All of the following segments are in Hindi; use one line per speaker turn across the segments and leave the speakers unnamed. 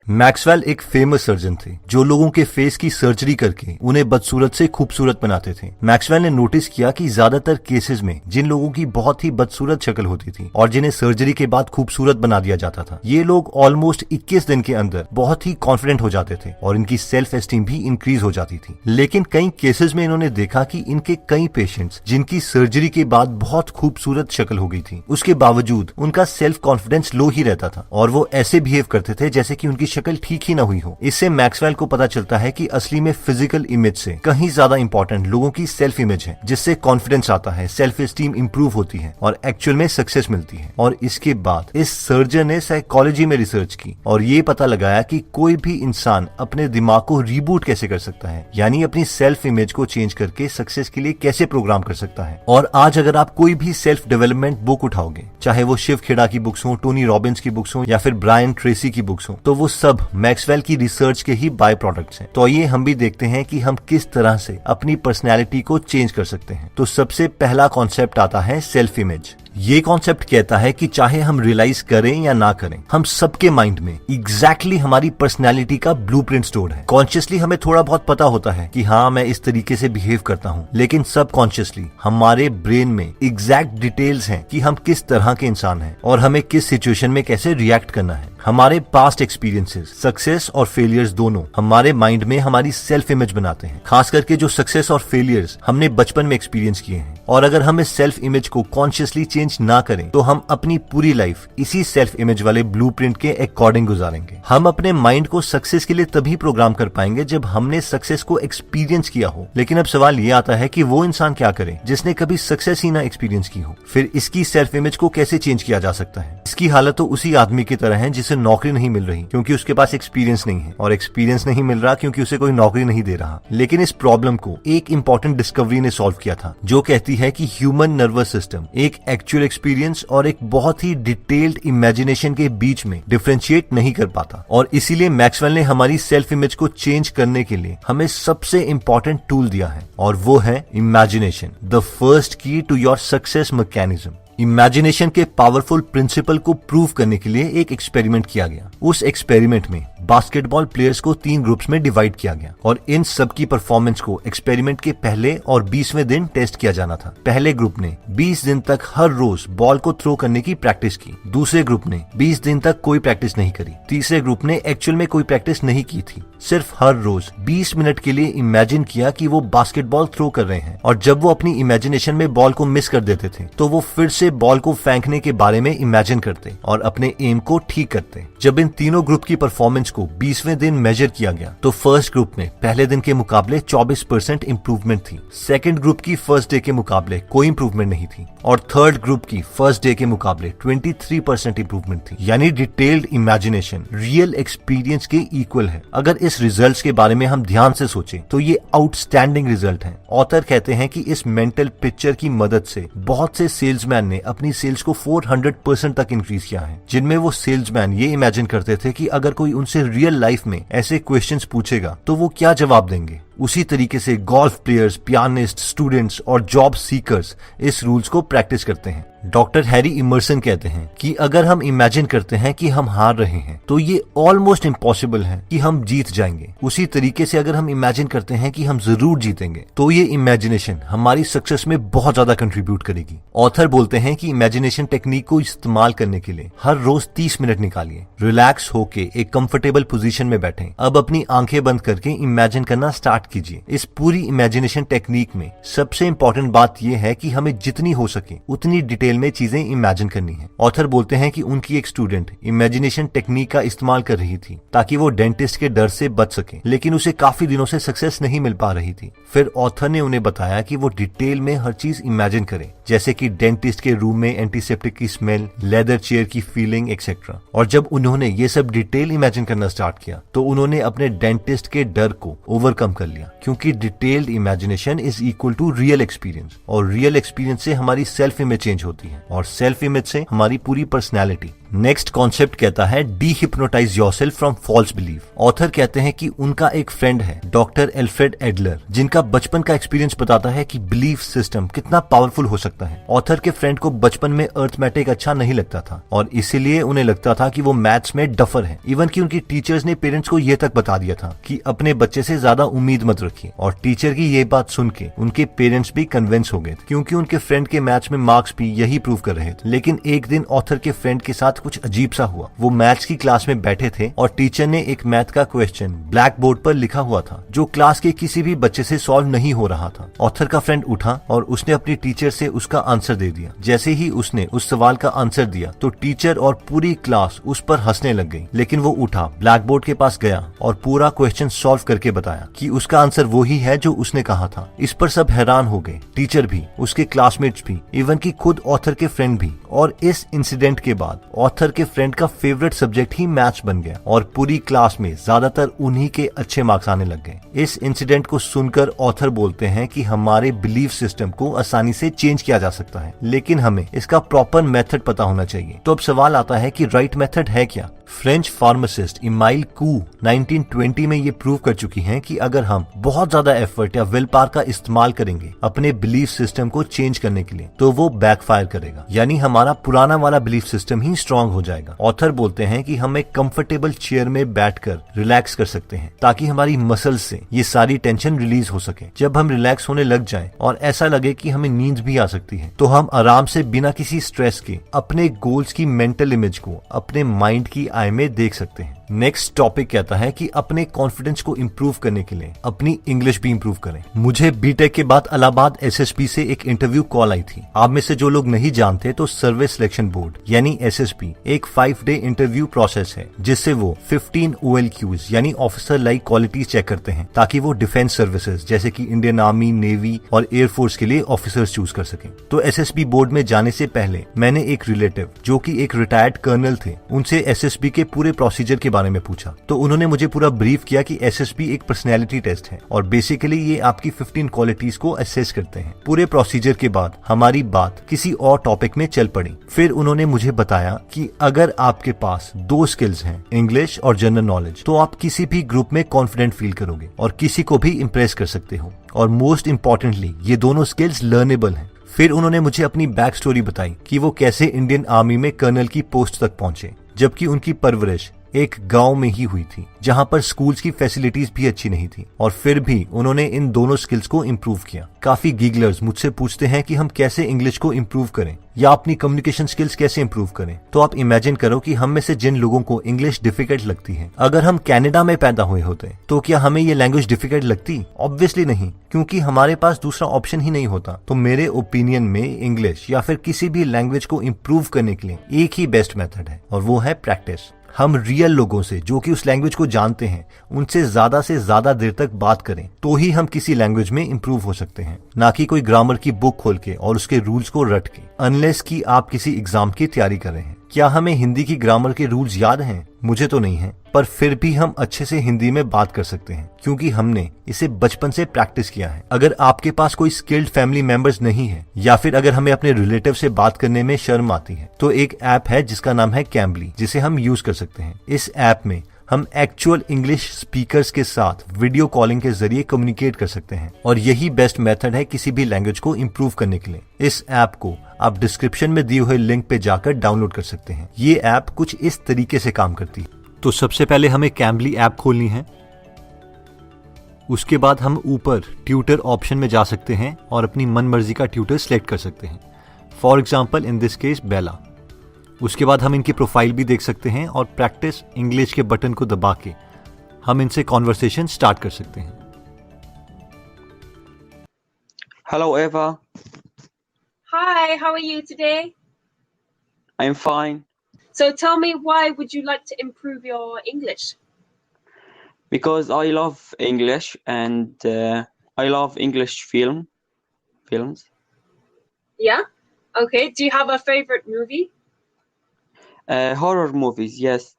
मैक्सवेल एक फेमस सर्जन थे जो लोगों के फेस की सर्जरी करके उन्हें बदसूरत से खूबसूरत बनाते थे। मैक्सवेल ने नोटिस किया कि ज्यादातर केसेस में जिन लोगों की बहुत ही बदसूरत शक्ल होती थी और जिन्हें सर्जरी के बाद खूबसूरत बना दिया जाता था, ये लोग ऑलमोस्ट 21 दिन के अंदर बहुत ही कॉन्फिडेंट हो जाते थे और इनकी सेल्फ एस्टीम भी इंक्रीज हो जाती थी। लेकिन कई केसेस में इन्होंने देखा कि इनके कई पेशेंट्स जिनकी सर्जरी के बाद बहुत खूबसूरत शक्ल हो गई थी, उसके बावजूद उनका सेल्फ कॉन्फिडेंस लो ही रहता था और वो ऐसे बिहेव करते थे जैसे कि उनकी शक्ल ठीक ही ना हुई हो। इससे मैक्सवेल को पता चलता है कि असली में फिजिकल इमेज से कहीं ज्यादा इंपॉर्टेंट लोगों की सेल्फ इमेज है, जिससे कॉन्फिडेंस आता है, सेल्फ एस्टीम इंप्रूव होती है और एक्चुअल में सक्सेस मिलती है। और इसके बाद इस सर्जन ने साइकोलॉजी में रिसर्च की और ये पता लगाया कि कोई भी इंसान अपने दिमाग को रीबूट कैसे कर सकता है, यानी अपनी सेल्फ इमेज को चेंज करके सक्सेस के लिए कैसे प्रोग्राम कर सकता है। और आज अगर आप कोई भी सेल्फ डेवलपमेंट बुक उठाओगे, चाहे वो शिव खेड़ा की बुक्स हो, टोनी रॉबिन्स की बुक्स हो या फिर ब्रायन ट्रेसी की बुक्स हो, तो वो सब मैक्सवेल की रिसर्च के ही बाय प्रोडक्ट्स हैं। तो ये हम भी देखते हैं कि हम किस तरह से अपनी पर्सनैलिटी को चेंज कर सकते हैं। तो सबसे पहला कॉन्सेप्ट आता है सेल्फ इमेज। ये कॉन्सेप्ट कहता है कि चाहे हम रियलाइज करें या ना करें, हम सबके माइंड में एग्जैक्टली हमारी पर्सनैलिटी का ब्लूप्रिंट स्टोर्ड है। कॉन्शियसली हमें थोड़ा बहुत पता होता है कि हाँ, मैं इस तरीके से बिहेव करता हूँ, लेकिन सबकॉन्शियसली हमारे ब्रेन में एग्जैक्ट डिटेल्स हैं कि हम किस तरह के इंसान हैं और हमें किस सिचुएशन में कैसे रिएक्ट करना है। हमारे पास्ट एक्सपीरियंसेस, सक्सेस और फेलियर्स दोनों हमारे माइंड में हमारी सेल्फ इमेज बनाते हैं, खास करके जो सक्सेस और फेलियर्स हमने बचपन में एक्सपीरियंस किए हैं। और अगर हम इस सेल्फ इमेज को कॉन्शियसली चेंज ना करें तो हम अपनी पूरी लाइफ इसी सेल्फ इमेज वाले ब्लूप्रिंट के अकॉर्डिंग गुजारेंगे। हम अपने माइंड को सक्सेस के लिए तभी प्रोग्राम कर पाएंगे जब हमने सक्सेस को एक्सपीरियंस किया हो। लेकिन अब सवाल ये आता है कि वो इंसान क्या करे जिसने कभी सक्सेस ही ना एक्सपीरियंस की हो। फिर इसकी सेल्फ इमेज को कैसे चेंज किया जा सकता है? इसकी हालत तो उसी आदमी की तरह है जिसे नौकरी नहीं मिल रही क्योंकि उसके पास एक्सपीरियंस नहीं है, और एक्सपीरियंस नहीं मिल रहा क्योंकि उसे कोई नौकरी नहीं दे रहा। लेकिन इस प्रॉब्लम को एक इंपॉर्टेंट डिस्कवरी ने सॉल्व किया था, जो कहती है कि ह्यूमन नर्वस सिस्टम एक एक्चुअल एक्सपीरियंस और एक बहुत ही डिटेल्ड इमेजिनेशन के बीच में डिफरेंशिएट नहीं कर पाता। और इसीलिए मैक्सवेल ने हमारी सेल्फ इमेज को चेंज करने के लिए हमें सबसे इंपॉर्टेंट टूल दिया है, और वो है imagination, the first key to your success mechanism. Imagination के पावरफुल प्रिंसिपल को प्रूव करने के लिए एक एक्सपेरिमेंट किया गया। उस एक्सपेरिमेंट में बास्केटबॉल प्लेयर्स को 3 ग्रुप्स में डिवाइड किया गया और इन सब की परफॉर्मेंस को एक्सपेरिमेंट के पहले और 20वें दिन टेस्ट किया जाना था। पहले ग्रुप ने 20 दिन तक हर रोज बॉल को थ्रो करने की प्रैक्टिस की। दूसरे ग्रुप ने 20 दिन तक कोई प्रैक्टिस नहीं करी। तीसरे ग्रुप ने एक्चुअल में कोई प्रैक्टिस नहीं की थी, सिर्फ हर रोज 20 मिनट के लिए इमेजिन किया कि वो बास्केटबॉल थ्रो कर रहे हैं, और जब वो अपनी इमेजिनेशन में बॉल को मिस कर देते थे तो वो फिर से बॉल को फेंकने के बारे में इमेजिन करते और अपने एम को ठीक करते। जब इन तीनों ग्रुप की परफॉर्मेंस को 20वें दिन मेजर किया गया तो फर्स्ट ग्रुप में पहले दिन के मुकाबले 24% इंप्रूवमेंट थी, सेकंड ग्रुप की फर्स्ट डे के मुकाबले कोई इंप्रूवमेंट नहीं थी, और थर्ड ग्रुप की फर्स्ट डे के मुकाबले 23% इंप्रूवमेंट थी। यानी डिटेल्ड इमेजिनेशन रियल एक्सपीरियंस के इक्वल है। अगर इस रिजल्ट्स के बारे में हम ध्यान से सोचें तो ये आउटस्टैंडिंग रिजल्ट है। ऑथर कहते हैं कि इस मेंटल पिक्चर की मदद से बहुत से सेल्समैन ने अपनी सेल्स को 400% तक इंक्रीज किया है, जिनमें वो सेल्समैन ये इमेजिन करते थे कि अगर कोई उनसे रियल लाइफ में ऐसे क्वेश्चंस पूछेगा तो वो क्या जवाब देंगे। उसी तरीके से गोल्फ प्लेयर्स, पियानिस्ट, स्टूडेंट्स और जॉब सीकर्स इस रूल्स को प्रैक्टिस करते हैं। डॉक्टर हैरी इमर्सन कहते हैं कि अगर हम इमेजिन करते हैं कि हम हार रहे हैं तो ये ऑलमोस्ट इम्पॉसिबल है कि हम जीत जाएंगे। उसी तरीके से अगर हम इमेजिन करते हैं कि हम जरूर जीतेंगे तो ये इमेजिनेशन हमारी सक्सेस में बहुत ज्यादा कंट्रीब्यूट करेगी। ऑथर बोलते हैं कि इमेजिनेशन टेक्निक को इस्तेमाल करने के लिए हर रोज 30 मिनट निकालिए, रिलैक्स होके एक कंफर्टेबल पोजीशन में बैठें। अब अपनी आंखें बंद करके इमेजिन करना स्टार्ट कीजिए। इस पूरी इमेजिनेशन टेक्निक में सबसे इंपॉर्टेंट बात यह है कि हमें जितनी हो सके उतनी डिटेल में चीजें इमेजिन करनी है। ऑथर बोलते हैं कि उनकी एक स्टूडेंट इमेजिनेशन टेक्निक का इस्तेमाल कर रही थी ताकि वो डेंटिस्ट के डर से बच सके, लेकिन उसे काफी दिनों से सक्सेस नहीं मिल पा रही थी। फिर ऑथर ने उन्हें बताया कि वो डिटेल में हर चीज इमेजिन करे, जैसे कि डेंटिस्ट के रूम में एंटीसेप्टिक की स्मेल, लेदर चेयर की फीलिंग एक्सेट्रा। और जब उन्होंने ये सब डिटेल इमेजिन करना स्टार्ट किया तो उन्होंने अपने डेंटिस्ट के डर को ओवरकम कर लिया, क्योंकि detailed imagination is equal to real experience, और रियल एक्सपीरियंस से हमारी सेल्फ इमेज चेंज होती है और सेल्फ इमेज से हमारी पूरी पर्सनैलिटी। नेक्स्ट कॉन्सेप्ट कहता है dehypnotize yourself from false belief. Author कहते हैं कि उनका एक फ्रेंड है डॉक्टर एल्फ्रेड एडलर, जिनका बचपन का एक्सपीरियंस बताता है कि बिलीफ सिस्टम कितना पावरफुल हो सकता है। ऑथर के फ्रेंड को बचपन में अर्थमेटिक अच्छा नहीं लगता था और इसीलिए उन्हें लगता था कि वो मैथ्स में डफर है। इवन कि उनकी टीचर्स ने पेरेंट्स को यह तक बता दिया था कि अपने बच्चे से ज्यादा उम्मीद मत रखिए, और टीचर की ये बात सुन के उनके पेरेंट्स भी कन्विंस हो गए थे, क्योंकि उनके फ्रेंड के मैथ्स में मार्क्स भी यही प्रूव कर रहे थे। लेकिन एक दिन ऑथर के फ्रेंड के साथ कुछ अजीब सा हुआ। वो मैथ्स की क्लास में बैठे थे और टीचर ने एक मैथ का क्वेश्चन ब्लैक बोर्ड पर लिखा हुआ था जो क्लास के किसी भी बच्चे से सॉल्व नहीं हो रहा था। ऑथर का फ्रेंड उठा और उसने अपनी टीचर से उसका आंसर दे दिया। जैसे ही उसने उस सवाल का आंसर दिया तो टीचर और पूरी क्लास उस पर हंसने लग गई। लेकिन वो उठा, ब्लैक बोर्ड के पास गया और पूरा क्वेश्चन सॉल्व करके बताया कि उसका आंसर वही है जो उसने कहा था। इस पर सब हैरान हो गए, टीचर भी, उसके क्लासमेट्स भी, इवन कि खुद ऑथर के फ्रेंड भी। और इस इंसिडेंट के बाद ऑथर के फ्रेंड का फेवरेट सब्जेक्ट ही मैथ्स बन गया और पूरी क्लास में ज्यादातर उन्हीं के अच्छे मार्क्स आने लग गए। इस इंसिडेंट को सुनकर ऑथर बोलते हैं कि हमारे बिलीफ सिस्टम को आसानी से चेंज किया जा सकता है, लेकिन हमें इसका प्रॉपर मेथड पता होना चाहिए। तो अब सवाल आता है कि राइट मेथड है क्या? फ्रेंच फार्मासिस्ट इमाइल कू 1920 में ये प्रूव कर चुकी हैं कि अगर हम बहुत ज्यादा एफर्ट या विल पावर का इस्तेमाल करेंगे अपने बिलीफ सिस्टम को चेंज करने के लिए तो वो बैकफायर करेगा, यानी हमारा पुराना वाला बिलीफ सिस्टम ही स्ट्रांग हो जाएगा। ऑथर बोलते हैं कि हम एक कंफर्टेबल चेयर में बैठकर रिलैक्स कर सकते हैं ताकि हमारी मसल्स से ये सारी टेंशन रिलीज हो सके। जब हम रिलैक्स होने लग जाएं और ऐसा लगे कि हमें नींद भी आ सकती है तो हम आराम से बिना किसी स्ट्रेस के अपने गोल्स की मेंटल इमेज को अपने माइंड की आई में देख सकते हैं। नेक्स्ट टॉपिक कहता है कि अपने कॉन्फिडेंस को इंप्रूव करने के लिए अपनी इंग्लिश भी इंप्रूव करें। मुझे बीटेक के बाद इलाहाबाद एसएसबी से एक इंटरव्यू कॉल आई थी। आप में से जो लोग नहीं जानते तो सर्विस सिलेक्शन बोर्ड यानी एसएसबी एक 5 डे इंटरव्यू प्रोसेस है जिससे वो 15 OLQs यानी ऑफिसर लाइक क्वालिटीज चेक करते हैं ताकि वो डिफेंस सर्विसेज जैसे कि इंडियन आर्मी, नेवी और एयरफोर्स के लिए ऑफिसर्स चूज कर सकें। तो एसएसबी बोर्ड में जाने से पहले मैंने एक रिलेटिव जो कि एक रिटायर्ड कर्नल थे उनसे एसएसबी के पूरे प्रोसीजर के बारे में पूछा। तो उन्होंने मुझे पूरा ब्रीफ किया कि एसएसबी एक पर्सनैलिटी टेस्ट है और बेसिकली ये आपकी 15 क्वालिटीज को असेस करते हैं। पूरे प्रोसीजर के बाद हमारी बात किसी और टॉपिक में चल पड़ी। फिर उन्होंने मुझे बताया कि अगर आपके पास 2 स्किल्स हैं, इंग्लिश और जनरल नॉलेज, तो आप किसी भी ग्रुप में कॉन्फिडेंट फील करोगे और किसी को भी इम्प्रेस कर सकते हो। और मोस्ट इम्पोर्टेंटली ये दोनों स्किल्स लर्नेबल हैं। फिर उन्होंने मुझे अपनी बैक स्टोरी बताई कि वो कैसे इंडियन आर्मी में कर्नल की पोस्ट तक पहुंचे, जबकि उनकी परवरिश एक गांव में ही हुई थी जहां पर स्कूल्स की फैसिलिटीज भी अच्छी नहीं थी, और फिर भी उन्होंने इन दोनों स्किल्स को इम्प्रूव किया। काफी गीगलर्स मुझसे पूछते हैं कि हम कैसे इंग्लिश को इम्प्रूव करें या अपनी कम्युनिकेशन स्किल्स कैसे इम्प्रूव करें। तो आप इमेजिन करो कि हम में से जिन लोगों को इंग्लिश डिफिकल्ट लगती है, अगर हम कनाडा में पैदा हुए होते तो क्या हमें ये लैंग्वेज डिफिकल्ट लगती? ऑब्वियसली नहीं, क्योंकि हमारे पास दूसरा ऑप्शन ही नहीं होता। तो मेरे ओपिनियन में इंग्लिश या फिर किसी भी लैंग्वेज को इम्प्रूव करने के लिए एक ही बेस्ट मेथड है और वो है प्रैक्टिस। हम रियल लोगों से जो कि उस लैंग्वेज को जानते हैं उनसे ज्यादा देर तक बात करें तो ही हम किसी लैंग्वेज में इंप्रूव हो सकते हैं, ना कि कोई ग्रामर की बुक खोल के और उसके रूल्स को रट के, अनलेस कि आप किसी एग्जाम की तैयारी कर रहे हैं। क्या हमें हिंदी की ग्रामर के रूल्स याद हैं? मुझे तो नहीं है, पर फिर भी हम अच्छे से हिंदी में बात कर सकते हैं क्योंकि हमने इसे बचपन से प्रैक्टिस किया है। अगर आपके पास कोई स्किल्ड फैमिली मेंबर्स नहीं है या फिर अगर हमें अपने रिलेटिव से बात करने में शर्म आती है तो एक ऐप है जिसका नाम है कैम्बली, जिसे हम यूज कर सकते हैं। इस ऐप में हम एक्चुअल इंग्लिश स्पीकर्स के साथ वीडियो कॉलिंग के जरिए कम्युनिकेट कर सकते हैं और यही बेस्ट मेथड है किसी भी लैंग्वेज को इम्प्रूव करने के लिए। इस ऐप को आप डिस्क्रिप्शन में दिए हुए लिंक पे जाकर डाउनलोड कर सकते हैं। ये ऐप कुछ इस तरीके से काम करती है। तो सबसे पहले हमें कैम्बली ऐप खोलनी है। उसके बाद हम ऊपर ट्यूटर ऑप्शन में जा सकते हैं और अपनी मन मर्जी का ट्यूटर सिलेक्ट कर सकते हैं। For example in this case बेला। उसके बाद हम इनकी प्रोफाइल भी देख सकते हैं और प्रैक्टिस इंग्लिश के बटन को दबा के हम इनसे कॉन्वर्सेशन स्टार्ट कर सकते हैं।
Hello, Eva.
Hi, how are you today?
I'm fine
So tell me, why would you like to improve your English?
because I love English and I love English films.
Yeah? Okay, do you have a favorite movie?
Horror movies, yes.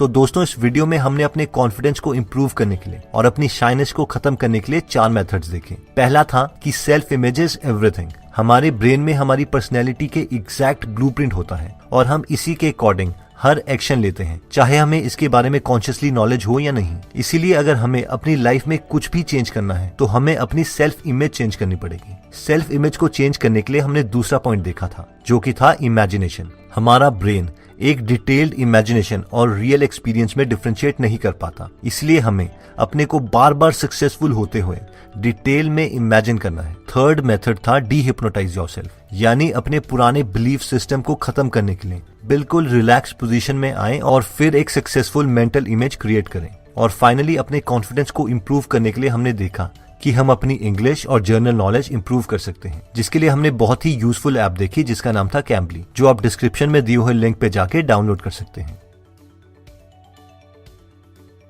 तो दोस्तों इस वीडियो में हमने अपने कॉन्फिडेंस को इम्प्रूव करने के लिए और अपनी शाइनेस को खत्म करने के लिए 4 मेथड्स देखे। पहला था कि सेल्फ इमेज इज एवरीथिंग। हमारे ब्रेन में हमारी पर्सनैलिटी के एग्जैक्ट ब्लूप्रिंट होता है और हम इसी के अकॉर्डिंग हर एक्शन लेते हैं, चाहे हमें इसके बारे में कॉन्शियसली नॉलेज हो या नहीं। इसीलिए अगर हमें अपनी लाइफ में कुछ भी चेंज करना है तो हमें अपनी सेल्फ इमेज चेंज करनी पड़ेगी। सेल्फ इमेज को चेंज करने के लिए हमने दूसरा पॉइंट देखा था, जो कि था इमेजिनेशन। हमारा ब्रेन एक डिटेल्ड इमेजिनेशन और रियल एक्सपीरियंस में डिफरेंशिएट नहीं कर पाता, इसलिए हमें अपने को बार बार सक्सेसफुल होते हुए डिटेल में इमेजिन करना है। थर्ड मेथड था डीहिप्नोटाइज योरसेल्फ, यानी अपने पुराने बिलीफ सिस्टम को खत्म करने के लिए बिल्कुल रिलैक्स पोजीशन में आए और फिर एक सक्सेसफुल मेंटल इमेज क्रिएट करें। और फाइनली अपने कॉन्फिडेंस को इम्प्रूव करने के लिए हमने देखा कि हम अपनी इंग्लिश और जर्नल नॉलेज इंप्रूव कर सकते हैं, जिसके लिए हमने बहुत ही यूजफुल ऐप देखी जिसका नाम था कैम्बली, जो आप डिस्क्रिप्शन में दिए हुए लिंक पे जाके डाउनलोड कर सकते हैं।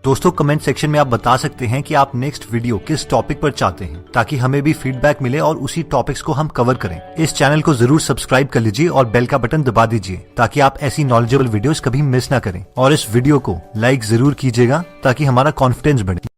दोस्तों कमेंट सेक्शन में आप बता सकते हैं कि आप नेक्स्ट वीडियो किस टॉपिक पर चाहते हैं, ताकि हमें भी फीडबैक मिले और उसी टॉपिक्स को हम कवर करें। इस चैनल को जरूर सब्सक्राइब कर लीजिए और बेल का बटन दबा दीजिए, ताकि आप ऐसी नॉलेजेबल वीडियोस कभी मिस ना करें। और इस वीडियो को लाइक जरूर कीजिएगा ताकि हमारा कॉन्फिडेंस बढ़े।